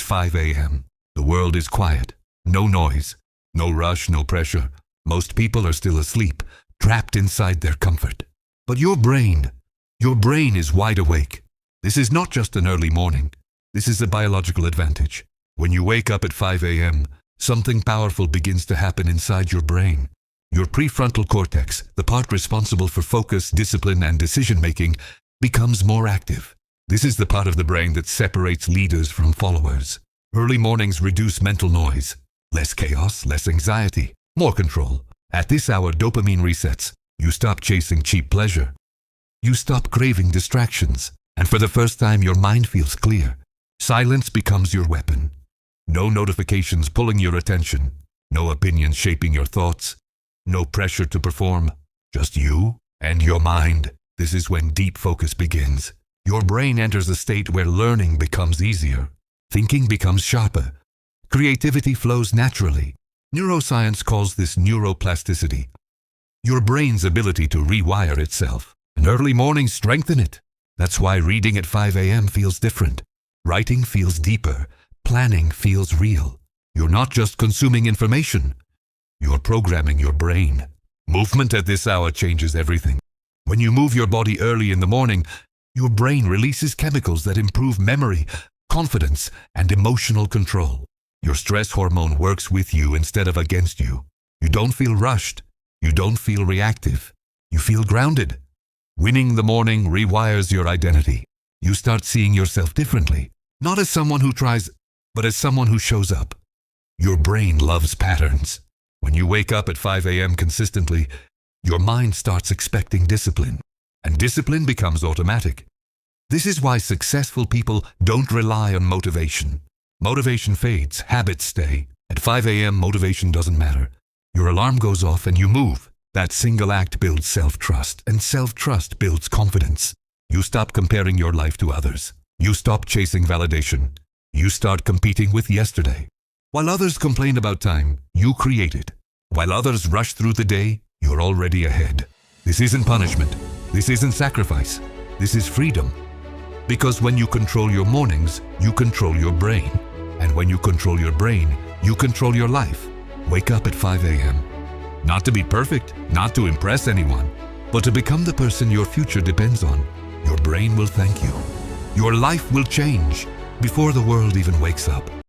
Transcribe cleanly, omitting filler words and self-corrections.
5 a.m. The world is quiet. No noise. No rush, no pressure. Most people are still asleep, trapped inside their comfort. But your brain is wide awake. This is not just an early morning. This is a biological advantage. When you wake up at 5 a.m., something powerful begins to happen inside your brain. Your prefrontal cortex, the part responsible for focus, discipline, and decision-making, becomes more active. This is the part of the brain that separates leaders from followers. Early mornings reduce mental noise. Less chaos, less anxiety, more control. At this hour, dopamine resets. You stop chasing cheap pleasure. You stop craving distractions. And for the first time, your mind feels clear. Silence becomes your weapon. No notifications pulling your attention. No opinions shaping your thoughts. No pressure to perform. Just you and your mind. This is when deep focus begins. Your brain enters a state where learning becomes easier. Thinking becomes sharper. Creativity flows naturally. Neuroscience calls this neuroplasticity. Your brain's ability to rewire itself. And early mornings strengthen it. That's why reading at 5 a.m. feels different. Writing feels deeper. Planning feels real. You're not just consuming information. You're programming your brain. Movement at this hour changes everything. When you move your body early in the morning, your brain releases chemicals that improve memory, confidence, and emotional control. Your stress hormone works with you instead of against you. You don't feel rushed. You don't feel reactive. You feel grounded. Winning the morning rewires your identity. You start seeing yourself differently, not as someone who tries, but as someone who shows up. Your brain loves patterns. When you wake up at 5 a.m. consistently, your mind starts expecting discipline, and discipline becomes automatic. This is why successful people don't rely on motivation. Motivation fades, habits stay. At 5 a.m., motivation doesn't matter. Your alarm goes off and you move. That single act builds self-trust, and self-trust builds confidence. You stop comparing your life to others. You stop chasing validation. You start competing with yesterday. While others complain about time, you create it. While others rush through the day, you're already ahead. This isn't punishment. This isn't sacrifice. This is freedom. Because when you control your mornings, you control your brain. And when you control your brain, you control your life. Wake up at 5 a.m. Not to be perfect, not to impress anyone, but to become the person your future depends on. Your brain will thank you. Your life will change before the world even wakes up.